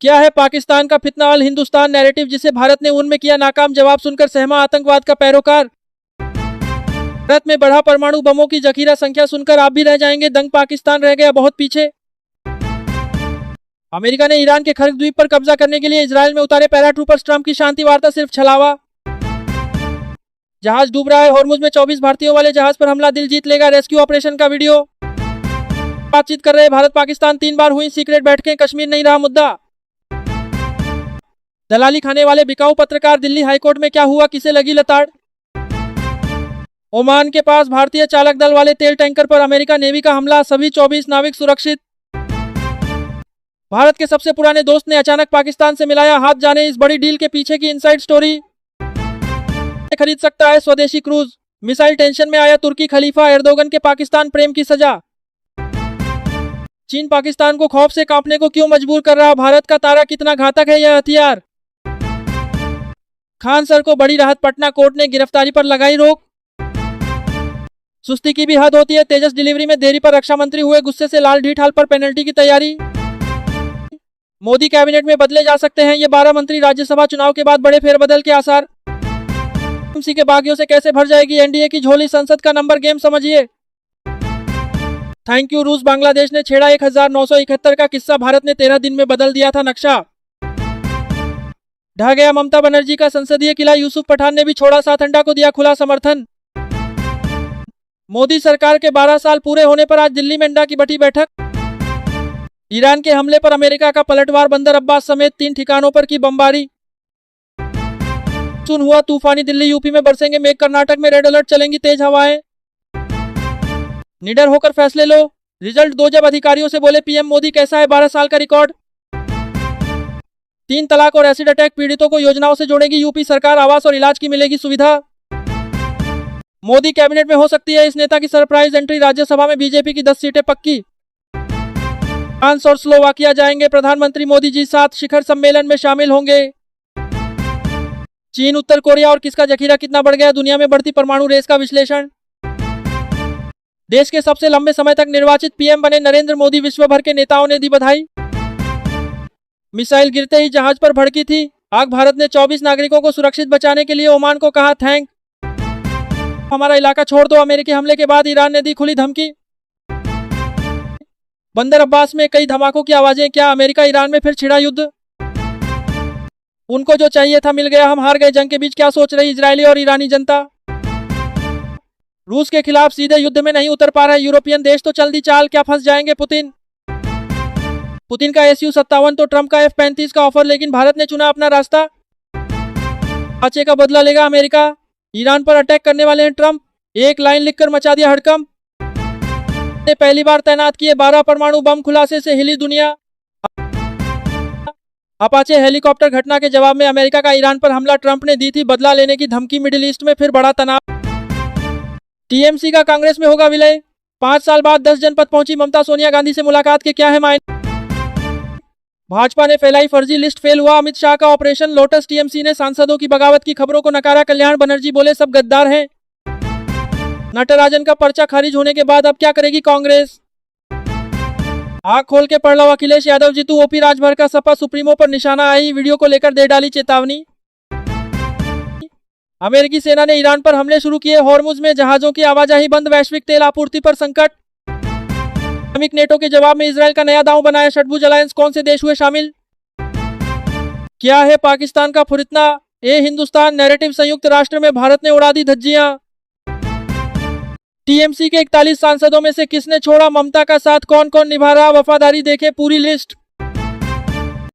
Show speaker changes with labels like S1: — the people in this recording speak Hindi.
S1: क्या है पाकिस्तान का फितना अल हिंदुस्तान नैरेटिव जिसे भारत ने उनमें किया नाकाम, जवाब सुनकर सहमा आतंकवाद का पैरोकार। भारत में बढ़ा परमाणु बमों की जखीरा संख्या सुनकर आप भी रह जाएंगे दंग, पाकिस्तान रह गया बहुत पीछे। अमेरिका ने ईरान के खर्ग द्वीप पर कब्जा करने के लिए इजरायल में उतारे पैराट्रूपर्स, ट्रंप की शांति वार्ता सिर्फ छलावा। जहाज डूब रहा है हॉर्मुज में, 24 भारतीयों वाले जहाज पर हमला, दिल जीत लेगा रेस्क्यू ऑपरेशन का वीडियो। बातचीत कर रहे भारत पाकिस्तान, 3 बार हुई सीक्रेट बैठकें, कश्मीर नहीं रहा मुद्दा। दलाली खाने वाले बिकाऊ पत्रकार, दिल्ली हाईकोर्ट में क्या हुआ, किसे लगी लताड़। ओमान के पास भारतीय चालक दल वाले तेल टैंकर पर अमेरिका नेवी का हमला, सभी 24 नाविक सुरक्षित। भारत के सबसे पुराने दोस्त ने अचानक पाकिस्तान से मिलाया हाथ, जाने इस बड़ी डील के पीछे की इनसाइड स्टोरी। खरीद सकता है स्वदेशी क्रूज, मिसाइल टेंशन में आया तुर्की खलीफा, एर्दोगन के पाकिस्तान प्रेम की सजा। चीन पाकिस्तान को खौफ से कांपने को क्यों मजबूर कर रहा, भारत का तारा कितना घातक है यह हथियार। खान सर को बड़ी राहत, पटना कोर्ट ने गिरफ्तारी पर लगाई रोक। सुस्ती की भी हद होती है, तेजस डिलीवरी में देरी पर रक्षा मंत्री हुए गुस्से से, लाल ढीठाल पर पेनल्टी की तैयारी। मोदी कैबिनेट में बदले जा सकते हैं ये 12 मंत्री, राज्यसभा चुनाव के बाद बड़े फेरबदल के आसार। टीएमसी के बागियों से कैसे भर जाएगी एनडीए की झोली, संसद का नंबर गेम समझिए। थैंक यू रूस, बांग्लादेश ने छेड़ा 1971 का किस्सा, भारत ने 13 दिन में बदल दिया था नक्शा। ढह गया ममता बनर्जी का संसदीय किला, यूसुफ पठान ने भी छोड़ा, साथ अंडा को दिया खुला समर्थन। मोदी सरकार के 12 साल पूरे होने पर आज दिल्ली में अंडा की बटी बैठक। ईरान के हमले पर अमेरिका का पलटवार, बंदर अब्बास समेत 3 ठिकानों पर की बमबारी। सुन हुआ तूफानी, दिल्ली यूपी में बरसेंगे मेघ, कर्नाटक में रेड अलर्ट, चलेंगी तेज हवाएं। निडर होकर फैसले लो, रिजल्ट दो जब अधिकारियों से बोले पीएम मोदी, कैसा है 12 साल का रिकॉर्ड। 3 तलाक और एसिड अटैक पीड़ितों को योजनाओं से जोड़ेगी यूपी सरकार, आवास और इलाज की मिलेगी सुविधा। मोदी कैबिनेट में हो सकती है इस नेता की सरप्राइज एंट्री, राज्यसभा में बीजेपी की 10 सीटें पक्की। फ्रांस और स्लोवाकिया जाएंगे प्रधानमंत्री मोदी जी, साथ शिखर सम्मेलन में शामिल होंगे। चीन, उत्तर कोरिया और किसका जखीरा कितना बढ़ गया, दुनिया में बढ़ती परमाणु रेस का विश्लेषण। देश के सबसे लंबे समय तक निर्वाचित पीएम बने नरेंद्र मोदी, विश्व भर के नेताओं ने दी बधाई। मिसाइल गिरते ही जहाज पर भड़की थी आग, भारत ने 24 नागरिकों को सुरक्षित बचाने के लिए ओमान को कहा थैंक। हमारा इलाका छोड़ दो, अमेरिकी हमले के बाद ईरान ने दी खुली धमकी। बंदर अब्बास में कई धमाकों की आवाजें, क्या अमेरिका ईरान में फिर छिड़ा युद्ध। उनको जो चाहिए था मिल गया, हम हार गए जंग के बीच, क्या सोच रही इजरायली और ईरानी जनता। रूस के खिलाफ सीधे युद्ध में नहीं उतर पा रहे यूरोपियन देश, तो चल दी चाल, क्या फंस जाएंगे पुतिन। पुतिन का SU-57 तो ट्रंप का F-35 का ऑफर, लेकिन भारत ने चुना अपना रास्ता। आचे का बदला लेगा अमेरिका, ईरान पर अटैक करने वाले हैं ट्रंप, एक लाइन लिखकर मचा दिया हड़कंप। ने पहली बार तैनात किए 12 परमाणु बम, खुलासे से हिली दुनिया। अपाचे हेलीकॉप्टर घटना के जवाब में अमेरिका का ईरान पर हमला, ट्रंप ने दी थी बदला लेने की धमकी, मिडिल ईस्ट में फिर बड़ा तनाव। टीएमसी का कांग्रेस में होगा विलय, 5 साल बाद 10 जनपद पहुंची ममता, सोनिया गांधी से मुलाकात के क्या है मायने। भाजपा ने फैलाई फर्जी लिस्ट, फेल हुआ अमित शाह का ऑपरेशन लोटस, टीएमसी ने सांसदों की बगावत की खबरों को नकारा, कल्याण बनर्जी बोले सब गद्दार हैं। नटराजन का पर्चा खारिज होने के बाद अब क्या करेगी कांग्रेस। आंख खोल के पढ़ लो, अखिलेश यादव जीतू, ओपी राजभर का सपा सुप्रीमो पर निशाना, आई वीडियो को लेकर दे डाली चेतावनी। अमेरिकी सेना ने ईरान पर हमले शुरू किए, हॉर्मुज में जहाजों की आवाजाही बंद, वैश्विक तेल आपूर्ति पर संकट। इस्लामिक नेटो के जवाब में इजरायल का नया दांव बनाया, षटभुज अलायंस, कौन से देश हुए शामिल। क्या है पाकिस्तान का फुरितना, ए हिंदुस्तान नैरेटिव, संयुक्त राष्ट्र में भारत ने उड़ा दी धज्जियां। टीएमसी के 41 सांसदों में से किसने छोड़ा ममता का साथ, कौन कौन निभा रहा वफादारी, देखे पूरी लिस्ट।